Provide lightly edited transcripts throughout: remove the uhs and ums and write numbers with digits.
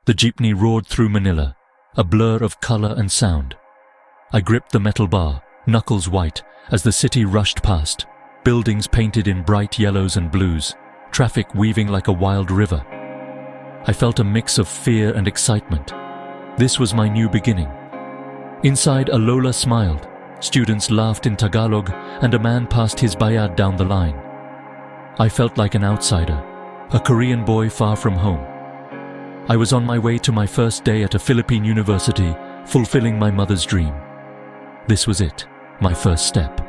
The jeepney roared through Manila, a blur of color and sound. I gripped the metal bar, knuckles white, as the city rushed past, buildings painted in bright yellows and blues, traffic weaving like a wild river. I felt a mix of fear and excitement. This was my new beginning. Inside, a Lola smiled, students laughed in Tagalog, and a man passed his bayad down the line. I felt like an outsider, a Korean boy far from home. I was on my way to my first day at a Philippine university, fulfilling my mother's dream. This was it, my first step.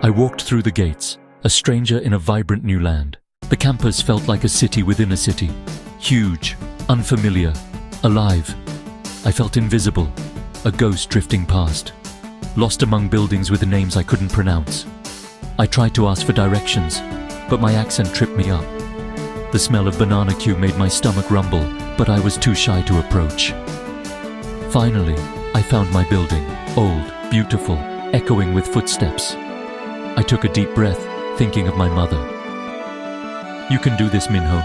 I walked through the gates, a stranger in a vibrant new land. The campus felt like a city within a city, huge, unfamiliar, alive. I felt invisible, a ghost drifting past, lost among buildings with names I couldn't pronounce. I tried to ask for directions, but my accent tripped me up. The smell of banana Q made my stomach rumble, but I was too shy to approach. Finally, I found my building, old, beautiful, echoing with footsteps. I took a deep breath, thinking of my mother. "You can do this, Minho."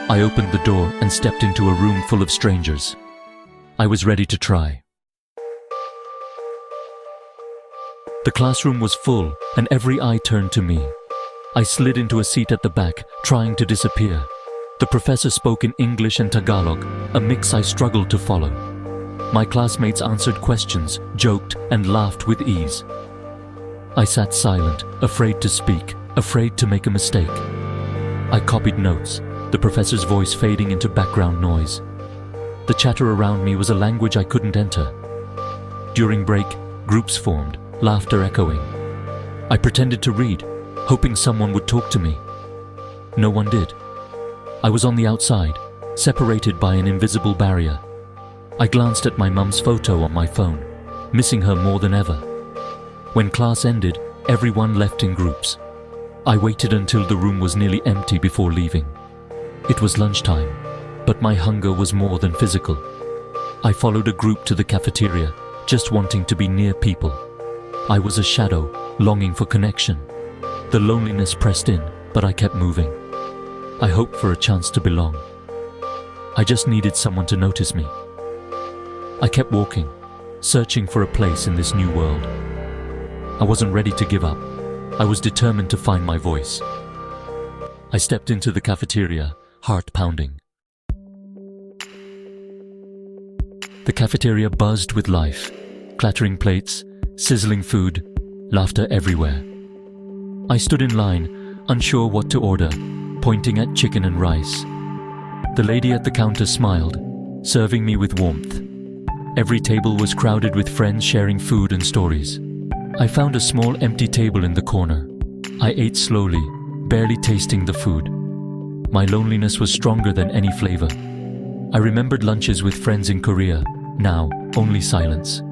I opened the door and stepped into a room full of strangers. I was ready to try. The classroom was full, and every eye turned to me. I slid into a seat at the back, trying to disappear. The professor spoke in English and Tagalog, a mix I struggled to follow. My classmates answered questions, joked, and laughed with ease. I sat silent, afraid to speak, afraid to make a mistake. I copied notes, the professor's voice fading into background noise. The chatter around me was a language I couldn't enter. During break, groups formed, laughter echoing. I pretended to read, hoping someone would talk to me. No one did. I was on the outside, separated by an invisible barrier. I glanced at my mum's photo on my phone, missing her more than ever. When class ended, everyone left in groups. I waited until the room was nearly empty before leaving. It was lunchtime, but my hunger was more than physical. I followed a group to the cafeteria, just wanting to be near people. I was a shadow, longing for connection. The loneliness pressed in, but I kept moving. I hoped for a chance to belong. I just needed someone to notice me. I kept walking, searching for a place in this new world. I wasn't ready to give up. I was determined to find my voice. I stepped into the cafeteria, heart pounding. The cafeteria buzzed with life, clattering plates, sizzling food, laughter everywhere. I stood in line, unsure what to order, pointing at chicken and rice. The lady at the counter smiled, serving me with warmth. Every table was crowded with friends sharing food and stories. I found a small empty table in the corner. I ate slowly, barely tasting the food. My loneliness was stronger than any flavor. I remembered lunches with friends in Korea, now only silence.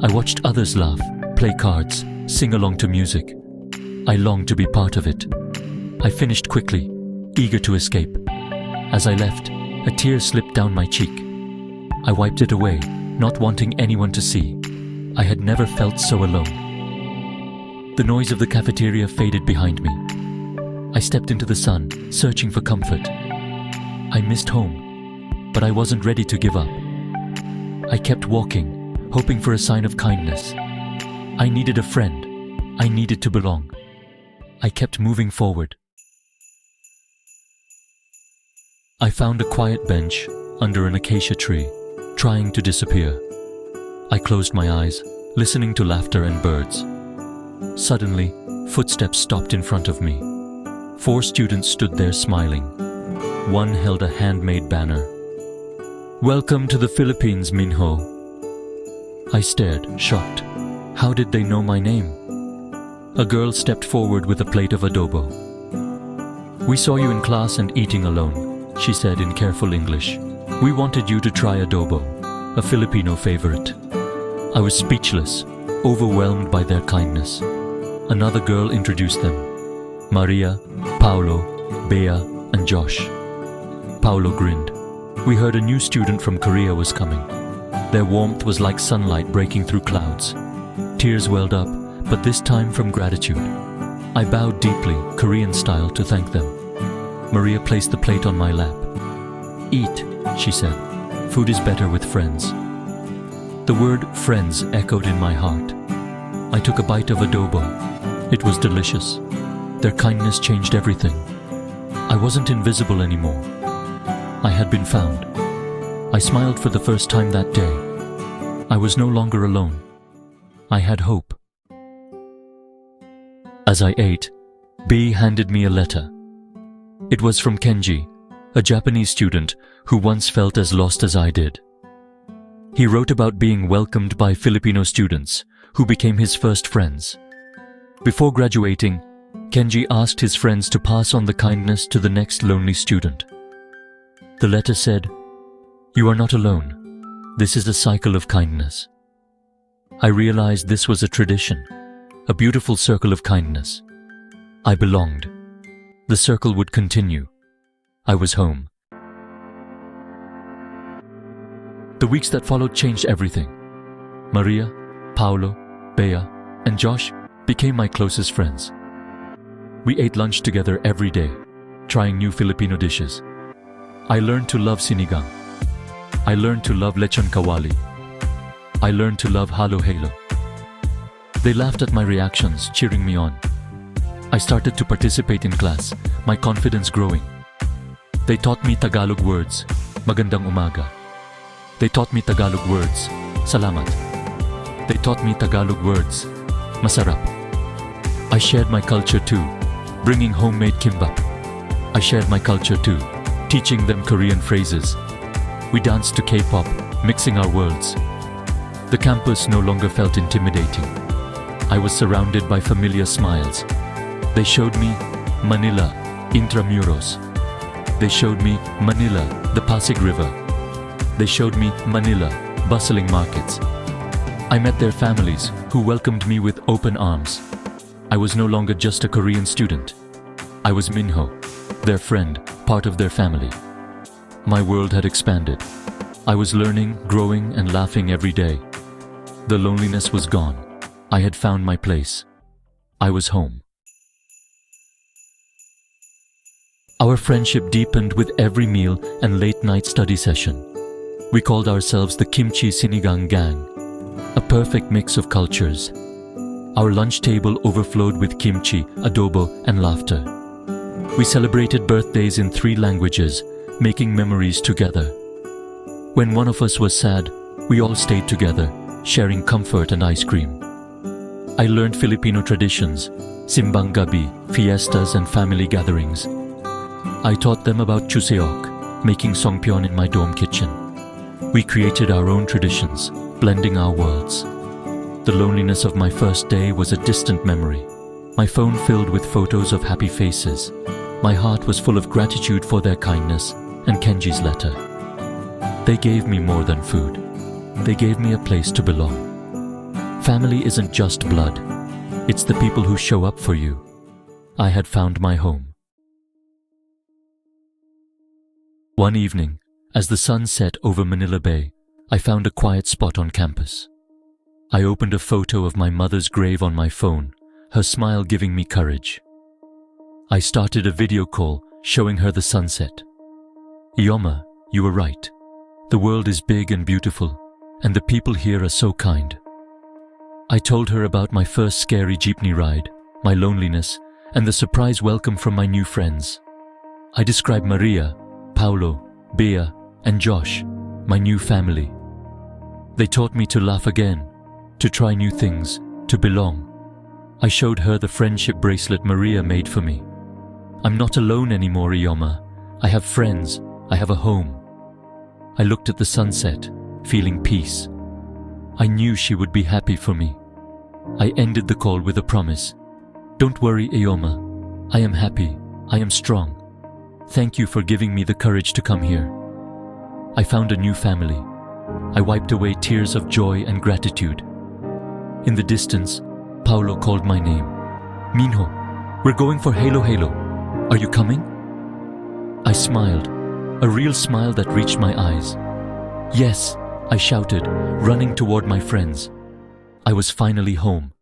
I watched others laugh, play cards, sing along to music. I longed to be part of it. I finished quickly, eager to escape. As I left, a tear slipped down my cheek. I wiped it away, not wanting anyone to see. I had never felt so alone. The noise of the cafeteria faded behind me. I stepped into the sun, searching for comfort. I missed home, but I wasn't ready to give up. I kept walking, hoping for a sign of kindness. I needed a friend. I needed to belong. I kept moving forward. I found a quiet bench under an acacia tree, trying to disappear. I closed my eyes, listening to laughter and birds. Suddenly, footsteps stopped in front of me. 4 students stood there smiling. One held a handmade banner. "Welcome to the Philippines, Minho." I stared, shocked. How did they know my name? A girl stepped forward with a plate of adobo. "We saw you in class and eating alone," she said in careful English. "We wanted you to try adobo, a Filipino favorite." I was speechless, overwhelmed by their kindness. Another girl introduced them. Maria, Paulo, Bea, and Josh. Paulo grinned. We heard a new student from Korea was coming. Their warmth was like sunlight breaking through clouds. Tears welled up, but this time from gratitude. I bowed deeply, Korean style, to thank them. Maria placed the plate on my lap. Eat, she said. Food is better with friends. The word friends echoed in my heart. I took a bite of adobo. It was delicious. Their kindness changed everything. I wasn't invisible anymore. I had been found. I smiled for the first time that day. I was no longer alone. I had hope. As I ate, B handed me a letter. It was from Kenji, a Japanese student who once felt as lost as I did. He wrote about being welcomed by Filipino students who became his first friends. Before graduating, Kenji asked his friends to pass on the kindness to the next lonely student. The letter said, "You are not alone. This is a cycle of kindness." I realized this was a tradition, a beautiful circle of kindness. I belonged. The circle would continue. I was home. The weeks that followed changed everything. Maria, Paolo, Bea, and Josh became my closest friends. We ate lunch together every day, trying new Filipino dishes. I learned to love sinigang. I learned to love lechon kawali. I learned to love halo-halo. They laughed at my reactions, cheering me on. I started to participate in class, my confidence growing. They taught me Tagalog words, magandang umaga. They taught me Tagalog words, salamat. They taught me Tagalog words, masarap. I shared my culture too, bringing homemade kimbap. I shared my culture too, teaching them Korean phrases. We danced to K-pop, mixing our worlds. The campus no longer felt intimidating. I was surrounded by familiar smiles. They showed me Manila, Intramuros. They showed me Manila, the Pasig River. They showed me Manila, bustling markets. I met their families, who welcomed me with open arms. I was no longer just a Korean student. I was Minho, their friend, part of their family. My world had expanded. I was learning, growing, and laughing every day. The loneliness was gone. I had found my place. I was home. Our friendship deepened with every meal and late-night study session. We called ourselves the Kimchi Sinigang Gang, a perfect mix of cultures. Our lunch table overflowed with kimchi, adobo, and laughter. We celebrated birthdays in 3 languages, making memories together. When one of us was sad, we all stayed together, sharing comfort and ice cream. I learned Filipino traditions, simbang gabi, fiestas, and family gatherings. I taught them about chuseok, making songpyeon in my dorm kitchen. We created our own traditions, blending our worlds. The loneliness of my first day was a distant memory. My phone filled with photos of happy faces. My heart was full of gratitude for their kindness and Kenji's letter. They gave me more than food. They gave me a place to belong. Family isn't just blood. It's the people who show up for you. I had found my home. One evening, as the sun set over Manila Bay, I found a quiet spot on campus. I opened a photo of my mother's grave on my phone, her smile giving me courage. I started a video call showing her the sunset. Ioma, you were right. The world is big and beautiful, and the people here are so kind. I told her about my first scary jeepney ride, my loneliness, and the surprise welcome from my new friends. I described Maria, Paolo, Bea, and Josh, my new family. They taught me to laugh again, to try new things, to belong. I showed her the friendship bracelet Maria made for me. I'm not alone anymore, Ioma. I have friends. I have a home. I looked at the sunset, feeling peace. I knew she would be happy for me. I ended the call with a promise. Don't worry, Ioma. I am happy. I am strong. Thank you for giving me the courage to come here. I found a new family. I wiped away tears of joy and gratitude. In the distance, Paolo called my name. Minho, we're going for Halo Halo. Are you coming? I smiled, a real smile that reached my eyes. Yes, I shouted, running toward my friends. I was finally home.